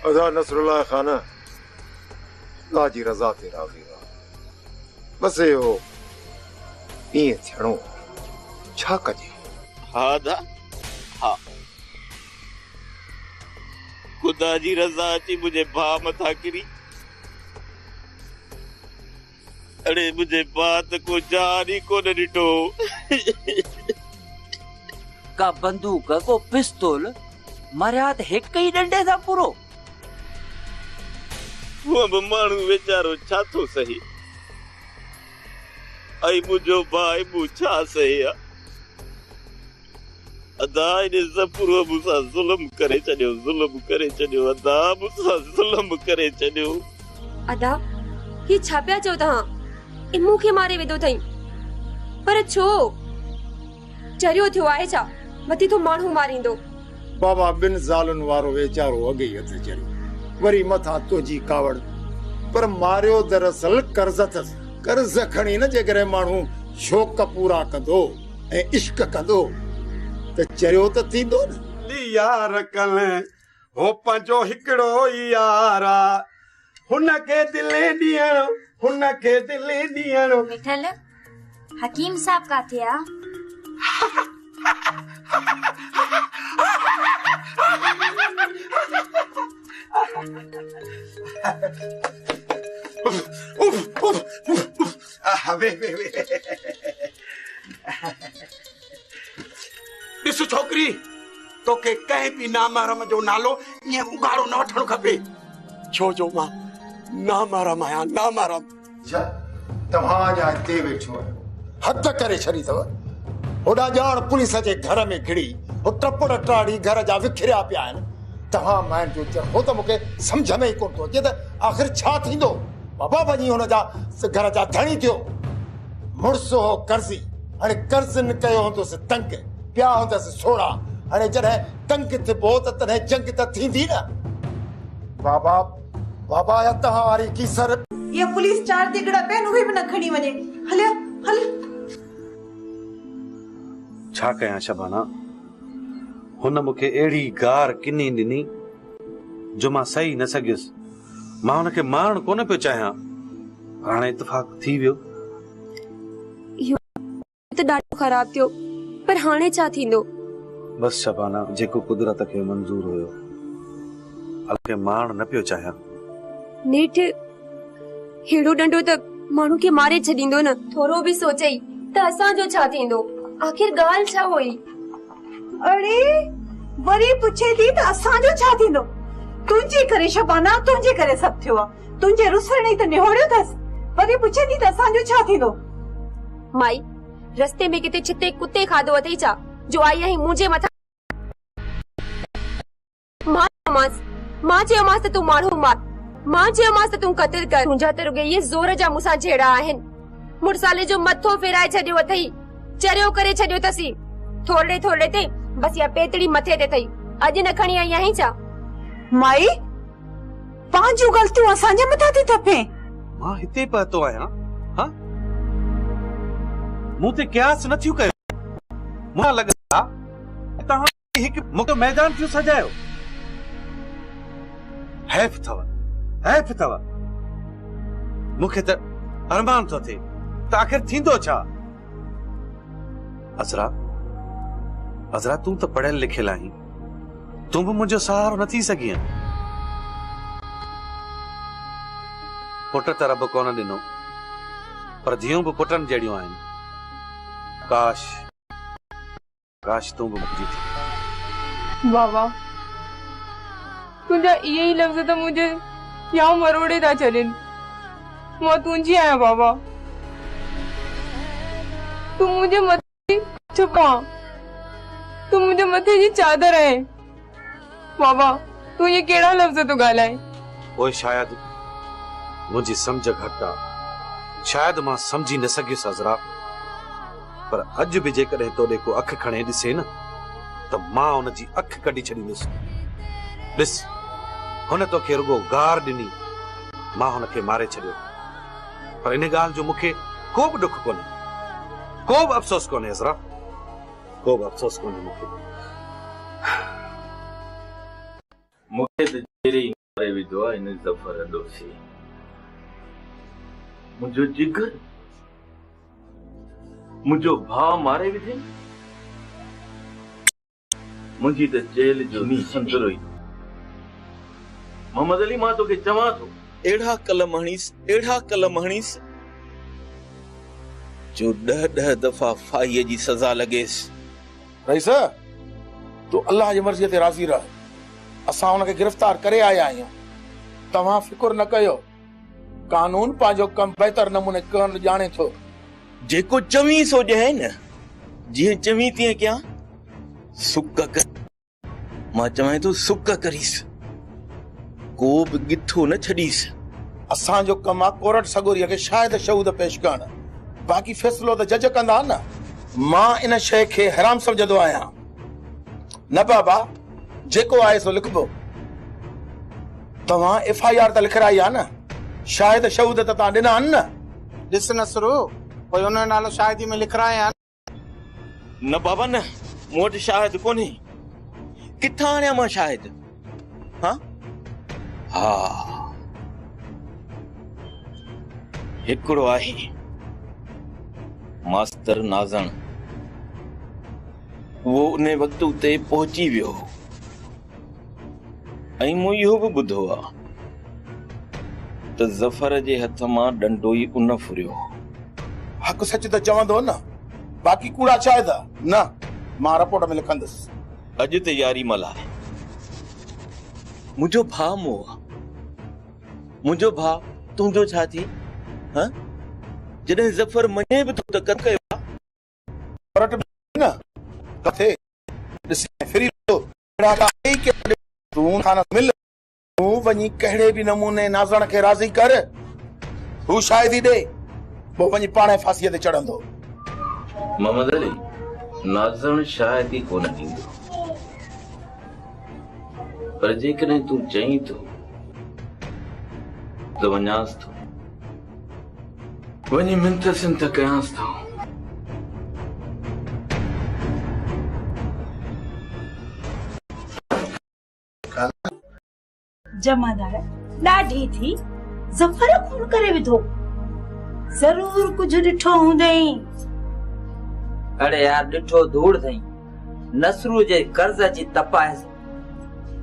अदा नसरुल्लाह खान अल्लाह जी रज़ा ते राज़ी रहो। बस यो इएं थियणो छा कजे। हा दा हा खुदा जी रज़ा अची मुझे भा मथा किरी। अरे मुझे बात को जान ही कोन ॾिठो। का बंदूक को पिस्तौल मर्याद हिक ही डंडे सा पूरो। वो बि माण्हू वेचारो छा थो सही। ऐं मुंहिंजो भाई मूं छा सही आहे। अदा इन ज़फ़रो मूंसां ज़ुल्म करे छॾियो, ज़ुल्म करे छॾियो। अदा मूंसां ज़ुल्म करे छॾियो। अदा ये छा पिया चओ तव्हां? इन मूंखे मारे विधो अथई। पर छो? चरियो थियो आहे छा? मथी तो माण्हू मारींदो। बाबा बिन ज़ालुनि वारो वेचारो अॻे ई हथ चढ़ी वरी मथां तुंहिंजी कावड़। पर मारियो दरअसल कर्ज़ अथसि। कर्ज़ खणी न जेकॾहिं माण्हू शौक़ पूरा कंदो ऐं इश्क कंदो त चरियो त थींदो न। यार कल हो पंहिंजो हिकिड़ो यारा हुनखे दिलि ॾियणो, हुनखे दिलि ॾियणो। मिठल हकीम साहब काथे आ? ॾिस छोकिरी, तोखे कंहिं बि नामहरम जो नालो ईअं उगाड़ो न वठणो खपे। छो जो मां नामहरम आहियां, नामहरम। तव्हां अञा हिते वेठो आहियो, हद करे छॾी अथव। होॾा ॼाण पुलिस जे घर में घिड़ी हो टपड़ टाड़ी घर जा विखिरिया पिया आहिनि। तव्हां माइन जो चओ हो त मूंखे सम्झ में ई कोन थो अचे त आख़िर छा थींदो। बाबा वञी हुनजा घर जा धणी थियो। मुड़ुस हो कर्ज़ी, हाणे कर्ज़ न कयो हूंदुसि तंग, पिया हूंदसि सोड़ा। हाणे जॾहिं तंग थिबो त तॾहिं जंग त थींदी न। बाबा बाबा या तव्हां वारी कीसर ये पुलिस चार दिगड़ा पेन उहे भी न खणी वने। हलिया हल। छा कयां शबाना, हुन मूंखे अहिड़ी गार किनी ॾिनी जो मां सही न सघियुसि। मां हुनखे मारणु कोन पियो चाहियां, हाणे इत्तेफ़ाक थी वियो। इहो त ॾाढो ख़राब थियो, पर हाणे छा थींदो? बस शबाना, जेको कुदरत खे मंज़ूर हुयो। अलके मारणु न पियो चाहियां। नेठ हेड़ो डंडो त माण्हू खे मारे छॾींदो न। थोरो बि सोचई त असांजो छा थींदो? आखिर ॻाल्हि छा हुई? अरे वरी पुछे थी त असांजो छा थींदो? तुंहिंजे करे शबाना, तुंहिंजे करे सभु थियो आहे। तुंहिंजे रुसण ई त निहोड़ियो अथसि। वरी पुछे थी त असांजो छा थींदो? माई रस्ते में किथे छिते कुत्ते खाधो अथई छा जो आई आई मुंहिंजे मथां? मां चयोमांसि त तूं माण्हू मार, मां चयोमांसि त तूं क़त्ल कर। तुंहिंजा त रुॻो इहे ज़ोर जा मूंसां जहिड़ा आहिनि। मुड़साले जो मथो फेराए छॾियो अथई, चरियो करे छॾियो अथसी। थोरे थोरे ते बस या पेतड़ी मथे ते अथई। अॼु न खणी आई आहीं छा? माई पंहिंजूं ग़लतियूं असांजे मथां थी थपे। मां हिते पहुतो आहियां, हा? मूं ते क़यास न थियूं कयो। मूंखे लॻे तव्हां हिकु मूंखे मैदान थियो सजायो। हैफ़ अथव, हैफ़ अथव। मूंखे त अरमान थो थिए त आख़िर थींदो छा? अज़रा, अज़रा तूं त पढ़ियल लिखियल आहीं, तूं बि मुंहिंजो सहारो न थी सघीं। पुट त रब कोन ॾिनो, पर धीअरूं बि पुटनि जहिड़ियूं आहिनि। काश काश तूं बि मुंहिंजी थी। बाबा तुंहिंजा इहे ई लफ़्ज़ त मुंहिंजे या मरोड़े था छॾनि। मां तुंहिंजी आहियां बाबा, तूं मुंहिंजे मथे छुपा, तूं मुंहिंजे मथे जी चादर आहे। बाबा तूं ये कहिड़ा लफ़्ज़ तो ॻाल्हाए? ओए शायदि मुंहिंजी सम्झ घटि आहे, शायदि मां सम्झी न सघियुसि अज़रा। पर अॼु बि जेकॾहिं तोॾे को अखि खणे ॾिसे न त मां हुनजी अखि कढी छॾींदुसि। ॾिस, हुन तोखे रुॻो गार ॾिनी, मां हुनखे मारे छॾियो। पर इन ॻाल्हि जो मूंखे को बि ॾुख कोन्हे, को बि अफ़सोस कोन्हे अज़रा। को बि अफ़सोस कोन्हे मूंखे त जहिड़ी मारे विधो आहे हिन ज़फ़र ॾोसी। मुंहिंजो जिगर मुंहिंजो भाउ मारे विधे। मुंहिंजी त जेल जो संतरो ई। मोहम्मद अली मां तोखे चवां थो, अहिड़ा कलम हणीस जो 10 दफ़ा फाईअ जी सज़ा लॻेसि। रईस, तू अल्लाह जी मर्ज़ीअ ते राज़ी रह। असां हुनखे गिरफ़्तार करे आया आहियूं। तव्हां फिकुर न कयो, कानून पंहिंजो कम बहितर नमूने करण ॼाणे थो। जेको चवीं सो ॼाए न, जीअं चवीं तीअं कयां। सुक कर, मां चवां थो सुक करीस, को बि गिठो न छॾीस। असांजो कम आहे कोर्ट सगोरीअ खे शायद शहूद पेश करण, बाक़ी फ़ैसिलो त जज कंदा न। मां इन शइ खे हराम सम्झंदो आहियां। न बाबा, जेको आहे सो लिखबो। तव्हां FIR त लिखाई आहे न, शायद शहूद त तव्हां ॾिना आहिनि न। ॾिस नसरू, पोइ हुन जो नालो शाहिदी में लिखाया। न बाबा न, मूं वटि शाहिद कोन्हे। किथां आणियां मां शाहिद? हा हिकिड़ो आहे मास्तर नाज़ण। उहो उन वक़्त उते पहुची वियो ऐं मूं इहो बि ॿुधो आहे त ज़फ़र जे हथ मां डंडो ई उन फुरियो। हक़ सच त चवंदो न, बाक़ी कूड़ा शायद न। मां रिपोर्ट में लिखंदुसि। अॼु त यारी मल आहे। मुंहिंजो भाउ मूं आहे। मुंहिंजो भाउ तुंहिंजो छा थी? जॾहिं ज़फ़र मञे बि थो त कद कयो आहे न कथे फ्री तूं खाना मिल। तूं वञी कहिड़े बि नमूने नाज़ण खे राज़ी कर, हू शायदि ॾे, पोइ वञी पाण फांसीअ ते चढ़ंदो। मोहम्मद अली, नाज़ण शायदि कोन ॾींदो, पर जेकॾहिं तूं चईं थो त वञांसि थो, वञी मिंथ सिंथ कयांसि थो। जमादार ॾाढी थी ज़फ़र खून करे विधो। ज़रूर कुझु ॾिठो हूंदई। अरे यार, ॾिठो धूड़ अथई। नसरू जे कर्ज़ जी तपाए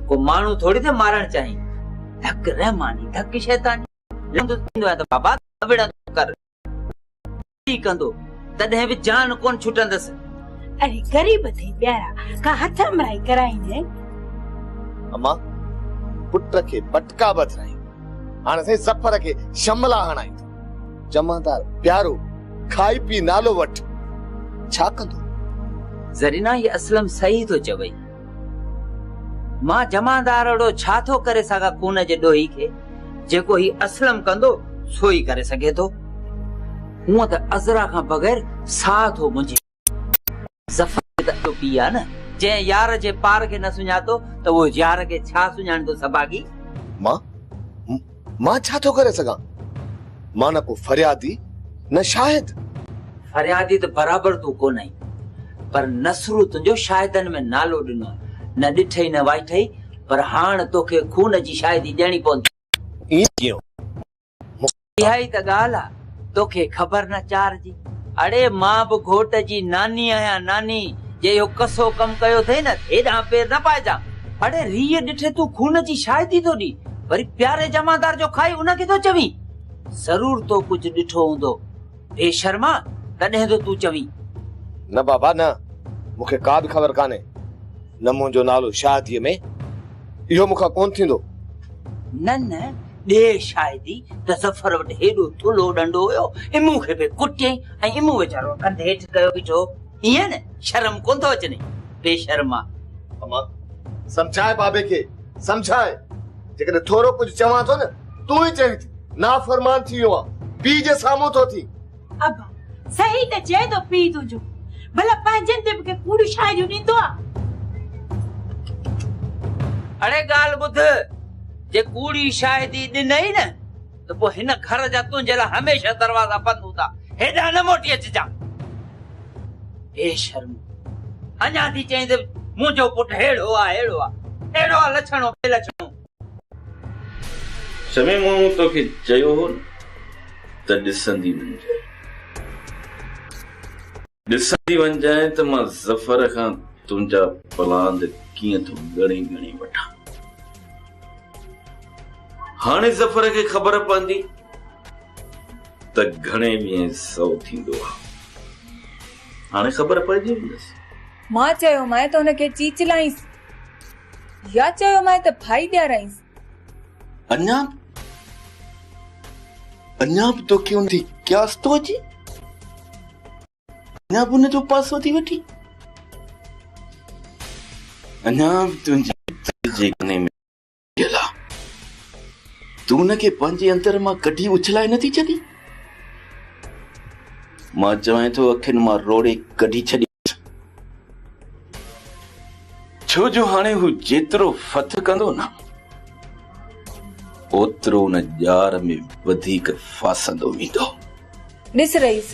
को माण्हू थोड़ी थे मारण चाही। धक रहमानी, धक शैतानी थींदो आहे त बाबा अबिड़ा कर कंदो, तॾहिं बि जान कोन छुटंदसि। अरे गरीब थी प्यारा का हथ मराई कराईंदे। अम्मा, पुट खे बटका बधराई, हाणे से ज़फ़र खे शमला हणाई। जमादार प्यारो खाई पी नालो वठ, छा कंदो? ज़रीना, ये असलम सही तो चवई। मां जमादार अड़ो छा थो करे सघां खून जे ॾोही खे? जेको ही असलम कंदो सो ही करे सघे थो। हूअं त अज़रा खां बग़ैर साह थो मुंहिंजी। ज़फ़र त पी आहे न, जंहिं यार जे पार खे न सुञातो त उहो यार खे छा सुञाणंदो सभागी? मां छा थो करे सघां? मां न को फरियादी न शाहिद। फरियादी त बराबर तूं कोन आई, पर नसरू तुंहिंजो शाहिदनि में नालो ॾिनो, न ॾिठई न वाइठई, पर हाणे तोखे खून जी शाहिदी ॾियणी पवंदी। इहा ई त ॻाल्हि आहे, तोखे ख़बर न चार जी। अड़े मां बि घोट जी नानी आहियां, नानी। जे इहो कसो कम कयो अथई न, हेॾां पेर न पाइजां। अड़े रीह ॾिठे तूं खून जी शाहिदी थो ॾी, वरी प्यारे जमादार जो खाई उनखे थो चवीं। ज़रूर तो कुझु ॾिठो हूंदो बेशर्मा, तॾहिं तो तूं चवीं। न बाबा न, मूंखे का बि ख़बर कान्हे। न मुंहिंजो नालो शादीअ में इहो मूंखां कोन थींदो। न ॾे शायदि त ज़फ़र वटि हेॾो थुलो डंडो हुयो, इमू खे बि कुटियईं ऐं इमू वीचारो कंधे हेठि कयो बीठो। ईअं न शर्म कोन थो अचे बेशर्मा। अम्मा, समझाए बाबे खे, समझाए। जेकॾहिं थोरो कुझु चवां थो न, तूं ई चईं थी नाफ़रमान थी वियो आहे, पीउ जे साम्हूं थो थी। अबा सही त चए थो पीउ तुंहिंजो, भला पंहिंजनि ते बि कूड़ी शायदियूं ॾींदो आहे। अड़े ॻाल्हि ॿुध, जे कूड़ी शाहिदी ॾिनई न, त पोइ हिन घर जा तुंहिंजे लाइ हमेशह दरवाज़ा बंदि हूंदा। हेॾा न मोटी अचिजां बेशर्म। अञा थी चई त मुंहिंजो पुटु अहिड़ो आहे अहिड़ो आहे लछणो बेलछणो। समय मूं तोखे चयो हो न त ॾिसंदी वञजांइ, ॾिसंदी वञजांइ त मां ज़फर खां तुंहिंजा पलांद कीअं थो ॻणी ॻणी वठां। हाणे ज़फर खे ख़बर पवंदी त घणे ॾींहं 100 थींदो आहे। हाणे ख़बर पइजी वेंदसि। मां चयोमांइ त हुनखे चीचलाईंसि या चयोमांइ त भाई ॾियाराईंसि। अञा बि तोखे हुनजी क्यास थो अचे, अञा बि हुनजो पासो थी वठी, अञा बि तुंहिंजे गने में तूं हुनखे पंहिंजे अंदर मां कढी उछलाए नथी छॾी। मां चवां थो अखियुनि मां रोड़े कढी छॾी, छो जो हाणे हू जेतिरो फथ कंदो न ओतिरो हुन ॼार में वधीक फासंदो वेंदो। ॾिस रईस,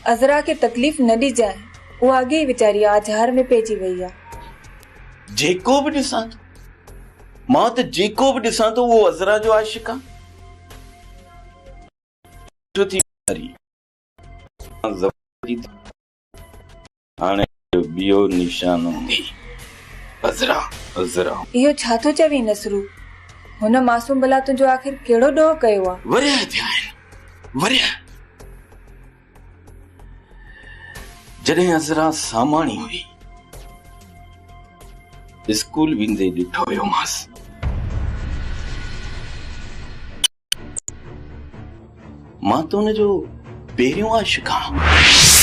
अज़रा खे तकलीफ़ न ॾिजांइ, उहा अॻे ई वीचारी आज़ार में पइजी वई आहे। जेको बि ॾिसां थो मां त जेको बि ॾिसां थो उहो अज़रा जो आशिक़ आहे। हाणे ॿियो निशानो अज़रा अज़रा। इहो छा थो चवी नसरू? हुन मासूम भला तुंहिंजो आख़िर कहिड़ो ॾोह कयो आहे? वरिया थिया आहिनि, वरिया। जॾहिं अज़रा सामाणी हुई स्कूल वेंदे ॾिठो हुयो मांसि। मां त हुनजो पहिरियों आशिक़ आहियां।